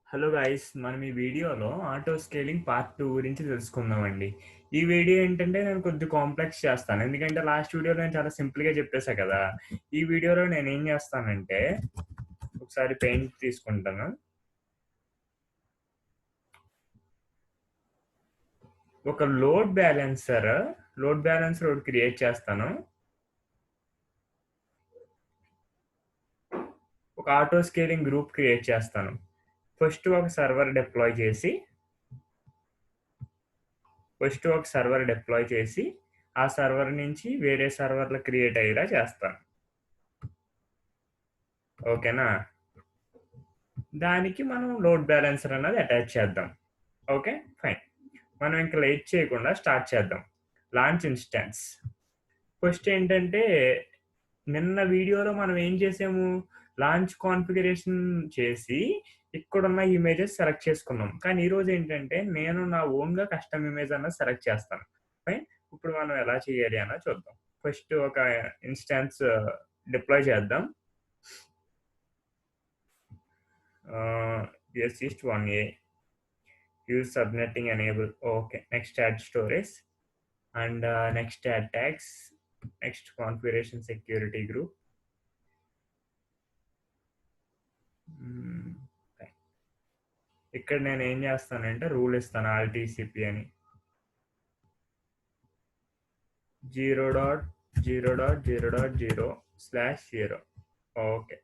Hello guys, మనం ఈ వీడియోలో ఆటో స్కేలింగ్ పార్ట్ 2 గురించి తెలుసుకుందామండి. ఈ వీడియో ఏంటంటే నేను కొద్దిగా కాంప్లెక్స్ చేస్తాను. ఎందుకంటే లాస్ట్ వీడియోలో నేను చాలా సింపుల్‌గా చెప్పేసా కదా! ఈ వీడియోలో నేనేం చేస్తానంటే ఒకసారి పెయింట్ తీసుకుంటాను. ఒక లోడ్ బ్యాలెన్సర్ ఒకటి క్రియేట్ చేస్తాను. ఒక ఆటో స్కేలింగ్ గ్రూప్ క్రియేట్ చేస్తాను. ఫస్ట్ ఒక సర్వర్ డిప్లాయ్ చేసి ఆ సర్వర్ నుంచి వేరే సర్వర్‌లు క్రియేట్ అయ్యేలా చేస్తాను. ఓకేనా? దానికి మనం లోడ్ బ్యాలెన్సర్ అన్నది అటాచ్ చేద్దాం. ఓకే. ఫైన్. మనం ఇంక లేట్ చేయకుండా స్టార్ట్ చేద్దాం. Launch instance. ఫస్ట్ ఏంటంటే, నిన్న వీడియోలో మనం ఏం చేసాము, లాంచ్ కాన్ఫిగరేషన్ చేసి ఇక్కడున్న ఇమేజెస్ సెలెక్ట్ చేసుకున్నాం. కానీ ఈరోజు ఏంటంటే, నేను నా ఓన్‌గా కస్టమ్ ఇమేజ్ అన్నది సెలెక్ట్ చేస్తాను. ఫైన్. ఇప్పుడు మనం ఎలా చేయాలి అన్నది చూద్దాం. ఫస్ట్ ఒక ఇన్‌స్టాన్స్ డిప్లాయ్ చేద్దాం. yes ist 1a use subnetting enable. Okay, next add storage and next add tags, next configuration security group. Okay. ఇక్కడ నేను ఏం చేస్తానంటే రూల్ ఇస్తాను RTCP అని 0.0.0.0/0. Okay.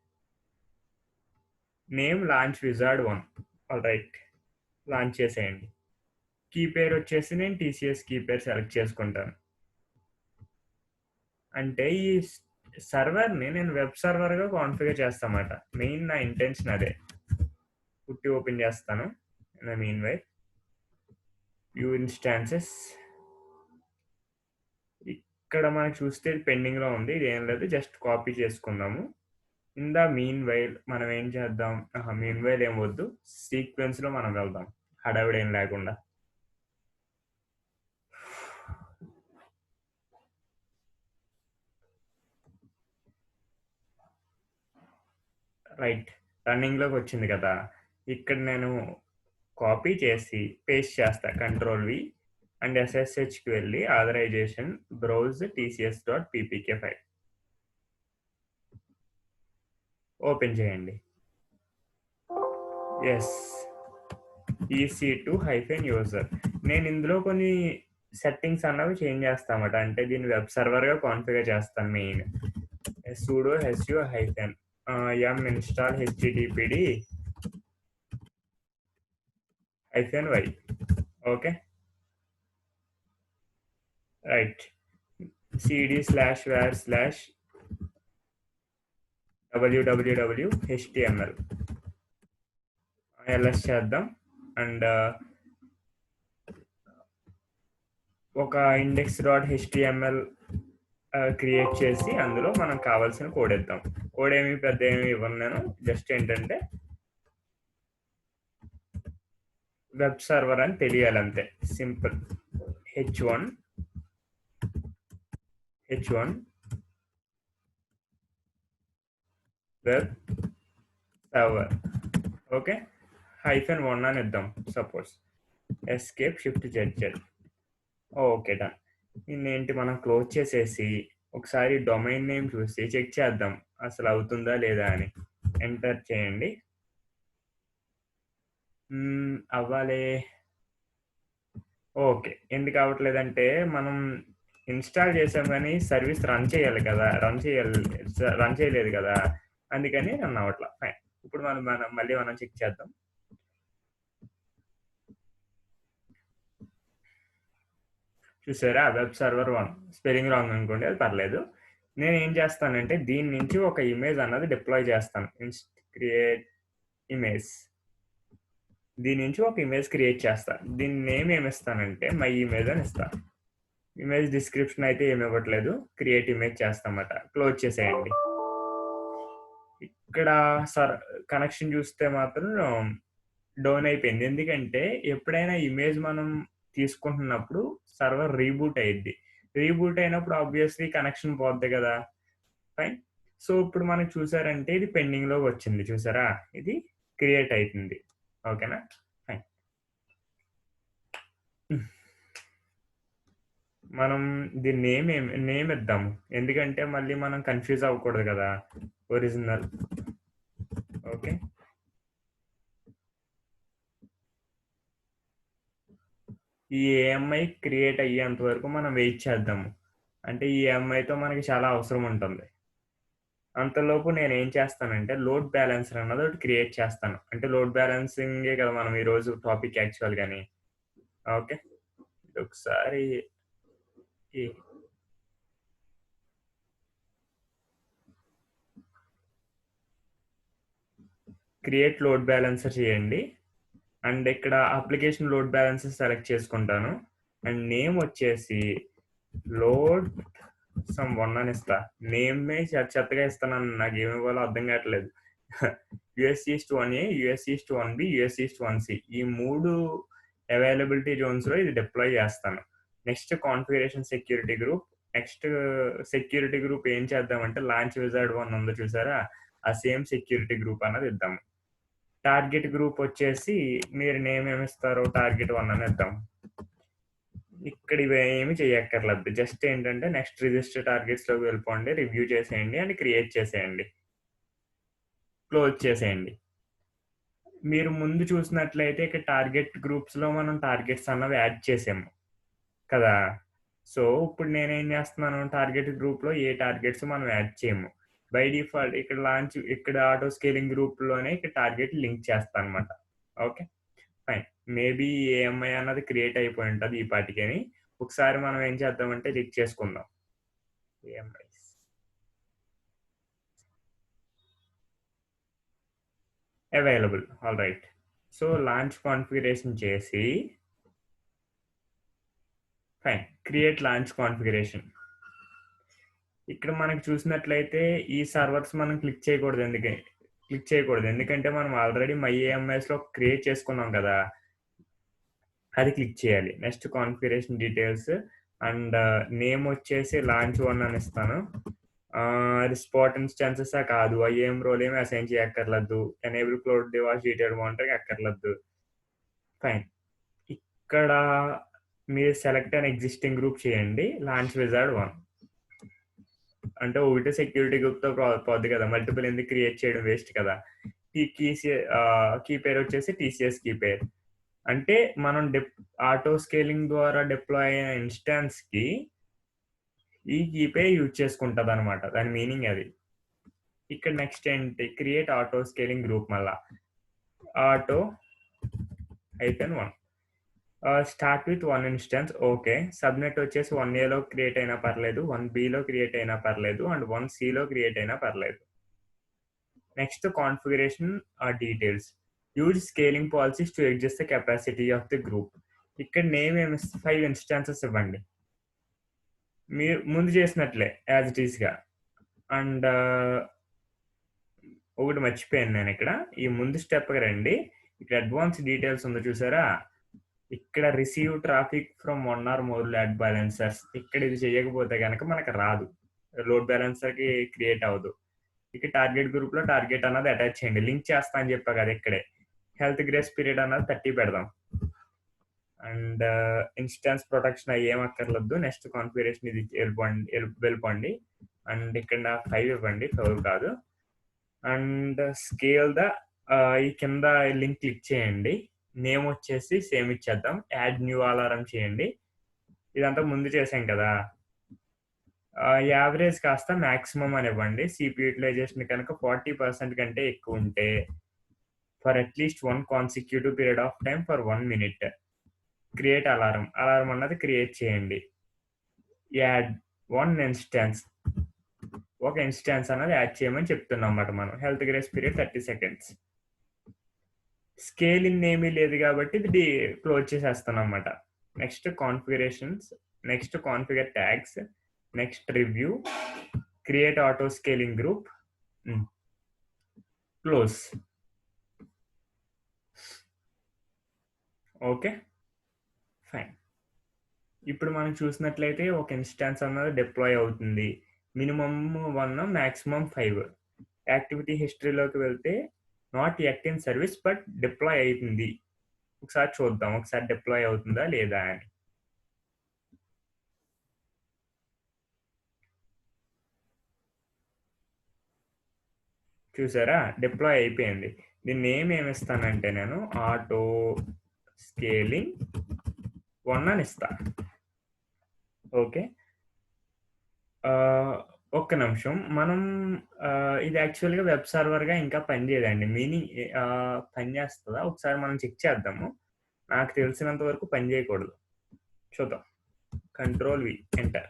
Name launch wizard 1. All right, launch చేసేయండి. Key పేరు వచ్చేసి నేను TCS కీ పేరు సెలెక్ట్ చేసుకుంటాను. అంటే ఈ సర్వర్‌ని నేను వెబ్ సర్వర్‌గా కాన్ఫిగర్ చేస్తామాట. మెయిన్ నా ఇంటెన్షన్ అదే. పుట్టి ఓపెన్ చేస్తాను. In the mean while view instances. ఇక్కడ మనకు చూస్తే పెండింగ్‌లో ఉంది. ఇది ఏం లేదు, జస్ట్ కాపీ చేసుకుందాము. ఇన్ ద మీన్ వైల్ మనం ఏం చేద్దాం, మీన్ వైల్ ఏం వద్దు, సీక్వెన్స్‌లో మనం వెళ్దాం హడావిడి ఏం లేకుండా. రైట్, రన్నింగ్‌లోకి వచ్చింది కదా! ఇక్కడ నేను కాపీ చేసి పేస్ట్ చేస్తా, కంట్రోల్-V అండ్ SSHకి వెళ్ళి authorisation browse tcs.ppk file open చేయండి. Yes, EC2-user. నేను ఇందులో కొన్ని సెట్టింగ్స్ అన్నవి చేంజ్ చేస్తామట. అంటే దీన్ని వెబ్ సర్వర్‌గా కాన్ఫిగర్ చేస్తాను main. sudo su hyphen yum install httpd -y. Okay. Right. cd/var/www.html ls చేద్దాం. అండ్ ఒక index.html క్రియేట్ చేసి అందులో మనం కావాల్సిన కోడ్ ఇద్దాం. కోడ్ ఏమి పెద్ద ఏమి ఇవ్వను నేను, జస్ట్ ఏంటంటే వెబ్ సర్వర్ అని తెలియాలి అంతే. Simple. h1 web server. Okay. -1 అని ఇద్దాం suppose. Escape shift ZZ. Okay, done. దీన్నేంటి మనం క్లోజ్ చేసేసి ఒకసారి డొమైన్ నేమ్ చూసి చెక్ చేద్దాం అసలు అవుతుందా లేదా అని. ఎంటర్ చేయండి. అవ్వాలి. ఓకే. ఎందుకు అవ్వట్లేదంటే మనం ఇన్‌స్టాల్ చేసాం కానీ సర్వీస్ రన్ చేయలేదు కదా! అందుకని రన్ అవ్వట్ల. ఫైన్. ఇప్పుడు మనం మళ్ళీ చెక్ చేద్దాం. చూసారా, వెబ్ సర్వర్ 1 స్పెల్లింగ్ రాంగ్ అనుకోండి, అది పర్లేదు. నేను ఏం చేస్తానంటే దీని నుంచి ఒక ఇమేజ్ అన్నది డిప్లాయ్ చేస్తాను. Create image. దీని నుంచి ఒక ఇమేజ్ క్రియేట్ చేస్తాను. దీని నేమ్ ఏమి ఇస్తానంటే మై ఇమేజ్ అని ఇస్తాను. ఇమేజ్ డిస్క్రిప్షన్ అయితే ఏమి ఇవ్వట్లేదు, క్రియేట్ ఇమేజ్ చేస్తామట. క్లోజ్ చేసేయండి. ఇక్కడ కనెక్షన్ చూస్తే మాత్రం డౌన్ అయిపోయింది. ఎందుకంటే ఎప్పుడైనా ఇమేజ్ మనం తీసుకుంటున్నప్పుడు సర్వర్ రీబూట్ అయ్యిద్ది. రీబూట్ అయినప్పుడు ఆబ్వియస్లీ కనెక్షన్ పోద్ది కదా! ఫైన్. సో ఇప్పుడు మనకు చూసారంటే ఇది పెండింగ్‌లోకి వచ్చింది. చూసారా, ఇది క్రియేట్ అయితుంది. ఓకేనా? ఫైన్. మనం దీని నేమ్ ఇద్దాము. ఎందుకంటే మళ్ళీ మనం కన్‌ఫ్యూజ్ అవ్వకూడదు కదా! ఒరిజినల్. ఓకే. ఈ ఏఎంఐ క్రియేట్ అయ్యేంత వరకు మనం వెయిట్ చేద్దాము. అంటే ఈ ఏఎంఐతో మనకి చాలా అవసరం ఉంటుంది. అంతలోపు నేనేం చేస్తానంటే లోడ్ బ్యాలెన్సర్ అన్నది ఒకటి క్రియేట్ చేస్తాను. అంటే లోడ్ బ్యాలెన్సింగే కదా మనం ఈరోజు టాపిక్ యాక్చువల్‌గాని. ఓకే. ఒకసారి ఈ క్రియేట్ లోడ్ బ్యాలెన్సర్ చేయండి. అండ్ ఇక్కడ అప్లికేషన్ లోడ్ బ్యాలెన్సర్ సెలెక్ట్ చేసుకుంటాను. అండ్ నేమ్ వచ్చేసి లోడ్ సమ్ 1 అని ఇస్తా. నేమే చెత్తగా ఇస్తున్నాను. నాకేమి ఇవ్వాలో అర్థం కావట్లేదు. US-1A, US-1B, US-1C ఈ 3 అవైలబిలిటీ జోన్స్‌లో ఇది డిప్లాయ్ చేస్తాను. Next configuration security group. Next security group ఏం చేద్దామంటే లాంచ్ విజార్డ్ 1 ఉందో చూసారా? ఆ సేమ్ సెక్యూరిటీ గ్రూప్ అన్నది ఇద్దాం. టార్గెట్ గ్రూప్ వచ్చేసి మీరు నేమ్ ఏమిస్తారో టార్గెట్ 1 అని ఇద్దాం. ఇక్కడ ఇవేమి చేయక్కర్లేదు. జస్ట్ ఏంటంటే నెక్స్ట్ రిజిస్టర్ టార్గెట్స్‌లోకి వెళ్ళిపోండి, రివ్యూ చేసేయండి అండ్ క్రియేట్ చేసేయండి. క్లోజ్ చేసేయండి. మీరు ముందు చూసినట్లయితే ఇక్కడ టార్గెట్ గ్రూప్స్‌లో మనం టార్గెట్స్ అన్నవి యాడ్ చేసాము కదా! సో, ఇప్పుడు నేనేం చేస్తున్నాను టార్గెట్ గ్రూప్‌లో ఏ టార్గెట్స్ మనం యాడ్ చేయము. బై డిఫాల్ట్ ఇక్కడ ఆటో స్కేలింగ్ గ్రూప్‌లోనే ఇక్కడ టార్గెట్ లింక్ చేస్తానన్నమాట. ఓకే. ఫైన్. మేబీ ఏఎంఐ అన్నది క్రియేట్ అయిపోయి ఉంటది ఈ పాటికని. ఒకసారి మనం ఏం చేద్దామంటే చెక్ చేసుకుందాం. AMIs. Available. Alright. So, launch configuration చేసి ఫైన్. Create launch configuration. ఇక్కడ మనకు చూసినట్లయితే ఈ సర్వర్స్ మనం క్లిక్ చేయకూడదు. ఎందుకంటే మనం ఆల్రెడీ మై ఏఎంఎస్‌లో క్రియేట్ చేసుకున్నాం కదా! అది క్లిక్ చేయాలి. Next configuration details and name వచ్చేసి లాంచ్ 1 అని ఇస్తాను. అది స్పాట్ ఇన్‌స్టాన్సెసా కాదు. ఐఏఎం రోల్ ఏమి అసైన్ చేయక్కర్లేదు. Enable cloud Diwas detailed monitoring అక్కర్లేదు. ఫైన్. ఇక్కడ మీరు సెలెక్ట్ అన్ ఎగ్జిస్టింగ్ గ్రూప్ చేయండి. Launch wizard 1. అంటే ఒకటే సెక్యూరిటీ గ్రూప్‌తో పోద్ది కదా! మల్టిపుల్ ఎందుకు క్రియేట్ చేయడం వేస్ట్ కదా! కీ పేరు వచ్చేసి టీసీఎస్ కీ పేరు. అంటే మనం ఆటో స్కేలింగ్ ద్వారా డిప్లాయ్ అయిన ఇన్‌స్టాన్స్‌కి ఈ కీ పేర్ యూజ్ చేసుకుంటదనమాట. దాని మీనింగ్ అది. ఇక్కడ నెక్స్ట్ ఏంటి క్రియేట్ ఆటో స్కేలింగ్ గ్రూప్ మళ్ళా. Auto -1. Start with 1 instance. Okay. Subnet వచ్చేసి 1ఏలో క్రియేట్ అయినా పర్లేదు. 1బీలో క్రియేట్ అయినా పర్లేదు. అండ్ 1సీలో క్రియేట్ అయినా పర్లేదు. Next configuration details. Use scaling policies to adjust the capacity of the group. ఇక్కడ నేమ్ 5 ఇన్‌స్టాన్సెస్ ఇవ్వండి. మీరు ముందు చేసినట్లే యాజ్ ఇట్ ఈస్‌గా. అండ్ ఒకటి మర్చిపోయాను నేనిక్కడ. ఈ ముందు స్టెప్‌కి రండి. ఇక్కడ అడ్వాన్స్ డీటెయిల్స్ ఉందో చూసారా? ఇక్కడ receive traffic from 1 or more load balancers. ఇక్కడ ఇది చేయకపోతే గనక మనకు రాదు. లోడ్ బ్యాలెన్సర్‌కి క్రియేట్ అవ్వదు. ఇక టార్గెట్ గ్రూప్‌లో టార్గెట్ అన్నది అటాచ్ చేయండి. లింక్ చేస్తా అని చెప్పా కదా ఇక్కడే. హెల్త్ గ్రేస్ పీరియడ్ అన్నది 30 పెడదాం. అండ్ ఇన్‌స్టాన్స్ ప్రొటెక్షన్ అయి ఏం అక్కర్లేదు. నెక్స్ట్ కాన్ఫిగరేషన్ ఇది వెళ్ళిపోండి. అండ్ ఇక్కడ 5 ఇవ్వండి. 12 కాదు. అండ్ స్కేల్ ఈ కింద లింక్ క్లిక్ చేయండి. నేమ్ వచ్చేసి సేమ్ ఇచ్చేద్దాం. యాడ్ న్యూ అలారం చేయండి. ఇదంతా ముందు చేసాం కదా! యావరేజ్ కాస్త మాక్సిమం అని ఇవ్వండి. సిపియు యుటిలైజేషన్ కనుక 40% కంటే ఎక్కువ ఉంటే for at least 1 consecutive period of time for 1 minute. Create alarm. Alarm అన్నది క్రియేట్ చేయండి. Add 1 instance. ఒక ఇన్‌స్టాన్స్ అన్నది యాడ్ చేయమని చెప్తున్నాం అన్నమాట మనం. Health grace period 30 seconds. Scaling ఏమీ లేదు కాబట్టి ఇది క్లోజ్ చేసేస్తాను అన్నమాట. Next configurations. Next configure tags. Next review. Create auto scaling group. Close. Okay. Fine. ఇప్పుడు మనం చూసినట్లయితే ఒక ఇన్‌స్టాన్స్ అన్నది డిప్లాయ్ అవుతుంది. Minimum 1 maximum 5. యాక్టివిటీ హిస్టరీలోకి వెళ్తే not yet in service but deploy అవుతుంది. ఒకసారి చూద్దాం. ఒకసారి డిప్లాయ్ అవుతుందా లేదా అని. చూసారా? డిప్లాయ్ అయిపోయింది. దీని నేమ్ ఏమిస్తానంటే నేను ఆటో స్కేలింగ్ 1 అని ఇస్తా. ఓకే. ఒక్క నిమిషం. మనం ఇది యాక్చువల్‌గా వెబ్ సర్వర్‌గా ఇంకా పనిచేయదండి. పనిచేస్తదా? ఒకసారి మనం చెక్ చేద్దాము. నాకు తెలిసినంత వరకు పని చేయకూడదు. చూద్దాం. Control V enter.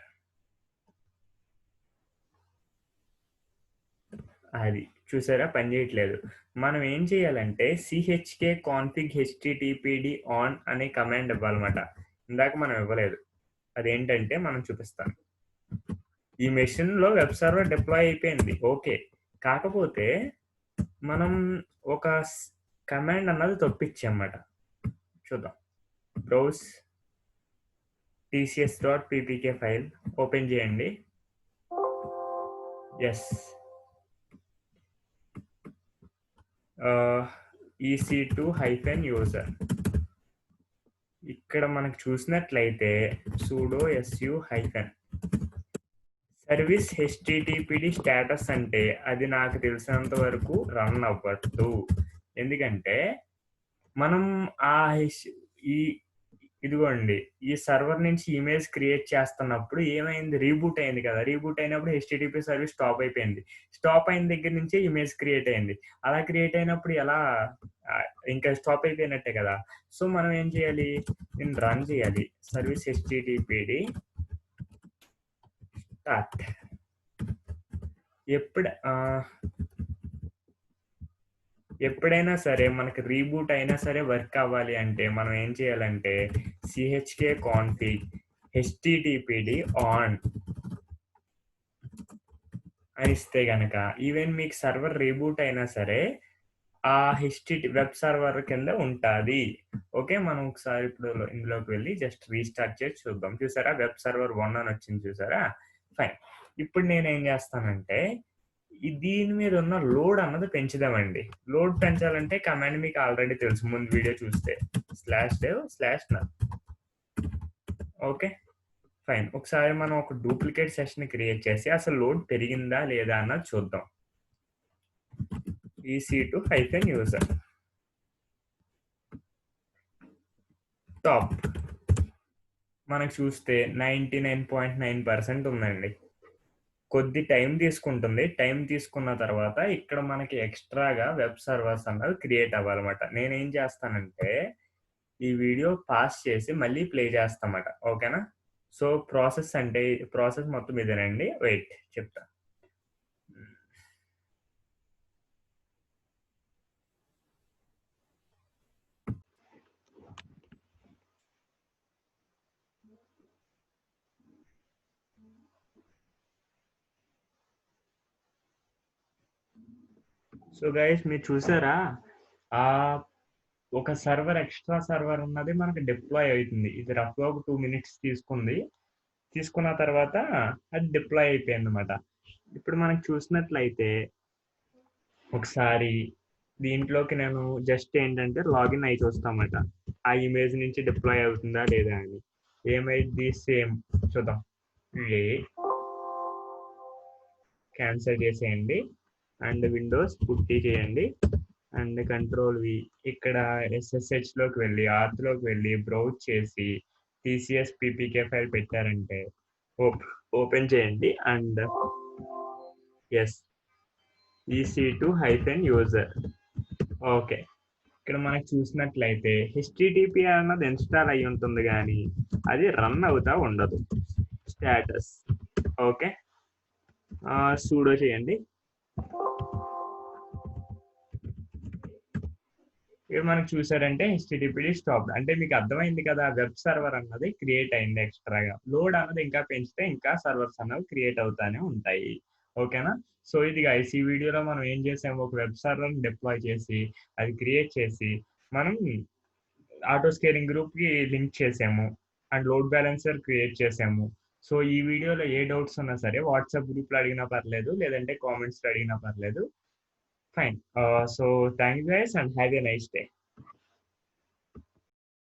అది. చూసారా? పని చేయట్లేదు. మనం ఏం చేయాలంటే చీహెచ్‌కే కాన్ఫిగ్ హెచ్‌టిటిపిడి ఆన్ అనే కమాండ్ ఇవ్వాలన్నమాట. ఇందాక మనం ఇవ్వలేదు. అదేంటంటే మనం చూపిస్తాను. ఈ మెషిన్‌లో వెబ్ సర్వర్ డిప్లాయ్ అయిపోయింది. ఓకే. కాకపోతే మనం ఒక కమాండ్ అన్నది తప్పిచ్చామన్నమాట. చూద్దాం. బ్రౌజ్ tcs.ppk ఫైల్ ఓపెన్ చేయండి. యెస్. EC2-user ఇక్కడ మనకు చూసినట్లయితే sudo su hyphen service httpd status అంటే అది నాకు తెలిసినంత వరకు రన్ అవ్వదు. ఎందుకంటే మనం ఈ ఇదిగోండి ఈ సర్వర్ నుంచి ఇమేజ్ క్రియేట్ చేస్తున్నప్పుడు ఏమైంది, రీబూట్ అయింది కదా. రీబూట్ అయినప్పుడు http సర్వీస్ స్టాప్ అయిపోయింది. స్టాప్ అయిన దగ్గర నుంచే ఇమేజ్ క్రియేట్ అయింది. అలా క్రియేట్ అయినప్పుడు ఎలా ఇంకా స్టాప్ అయిపోయినట్టే కదా. సో మనం ఏం చేయాలి, దీన్ని రన్ చేయాలి. Service httpd start. ఎప్పుడైనా సరే మనకి రీబూట్ అయినా సరే వర్క్ అవ్వాలి అంటే మనం ఏం చేయాలంటే chk config httpd ఆన్ అని ఇస్తే గనక ఈవెన్ మీకు సర్వర్ రీబూట్ అయినా సరే ఆ వెబ్ సర్వర్ కింద ఉంటుంది. ఓకే. మనం ఒకసారి ఇప్పుడు ఇందులోకి వెళ్ళి జస్ట్ రీస్టార్ట్ చేసి చూద్దాం. చూసారా? వెబ్ సర్వర్ 1 అని వచ్చింది చూసారా? ఫైన్. ఇప్పుడు నేనేం చేస్తానంటే దీని మీద ఉన్న లోడ్ అన్నది పెంచుదామండి. లోడ్ పెంచాలంటే కమాండ్ మీకు ఆల్రెడీ తెలుసు ముందు వీడియో చూస్తే /dev/none. ఓకే. ఫైన్. ఒకసారి మనం ఒక డూప్లికేట్ సెషన్ క్రియేట్ చేసి అసలు లోడ్ పెరిగిందా లేదా అన్నది చూద్దాం. EC2-user టాప్ మనకు చూస్తే 99.9% ఉందండి. కొద్ది టైం తీసుకుంటుంది. టైం తీసుకున్న తర్వాత ఇక్కడ మనకి ఎక్స్ట్రాగా వెబ్ సర్వర్స్ అన్నది క్రియేట్ అవ్వాలన్నమాట. నేనేం చేస్తానంటే ఈ వీడియో పాస్ చేసి మళ్ళీ ప్లే చేస్తామట. ఓకేనా? సో ప్రాసెస్ మొత్తం ఇదేనండి. వెయిట్ చెప్తా. సో గైస్ మీరు చూసారా? ఒక ఎక్స్ట్రా సర్వర్ ఉన్నది మనకి డిప్లాయ్ అవుతుంది. ఇది రఫ్గా ఒక 2 మినిట్స్ తీసుకుంది. తీసుకున్న తర్వాత అది డిప్లాయ్ అయిపోయింది అన్నమాట. ఇప్పుడు మనకు చూసినట్లయితే ఒకసారి దీంట్లోకి నేను జస్ట్ ఏంటంటే లాగిన్ అయి చూస్తామట ఆ ఇమేజ్ నుంచి డిప్లాయ్ అవుతుందా లేదా అని. ఏమైంది సేమ్ చూద్దాం. క్యాన్సిల్ చేసేయండి అండ్ విండోస్ పుట్టి చేయండి అండ్ కంట్రోల్ వి. ఇక్కడ SSH లోకి వెళ్ళి లోకి వెళ్ళి బ్రౌజ్ చేసి TCS PPK ఫైల్ పెట్టారంటే ఓపెన్ చేయండి అండ్ ఎస్ EC2-user. ఓకే. ఇక్కడ మనకు చూసినట్లయితే HTTP అన్నది ఇన్స్టాల్ అయి ఉంటుంది కానీ అది రన్ అవుతా ఉండదు. Status okay. సూడో చేయండి. ఇక్కడ మనకు చూసారంటే HTTPD స్టాప్. అంటే మీకు అర్థమైంది కదా, వెబ్ సర్వర్ అన్నది క్రియేట్ అయింది ఎక్స్ట్రాగా. లోడ్ అన్నది ఇంకా పెంచితే ఇంకా సర్వర్స్ అన్నవి క్రియేట్ అవుతానే ఉంటాయి. ఓకేనా? సో ఇది గైస్ ఈ వీడియోలో మనం ఏం చేసాము, ఒక వెబ్ సర్వర్ డిప్లాయ్ చేసి అది క్రియేట్ చేసి మనం ఆటో స్కేలింగ్ గ్రూప్ కి లింక్ చేసాము అండ్ లోడ్ బ్యాలెన్సర్ క్రియేట్ చేసాము. సో ఈ వీడియోలో ఏ డౌట్స్ ఉన్నా సరే వాట్సాప్ గ్రూప్ లో అడిగినా పర్లేదు, లేదంటే కామెంట్స్ లో అడిగినా పర్లేదు. Fine. So, thank you guys and have a nice day.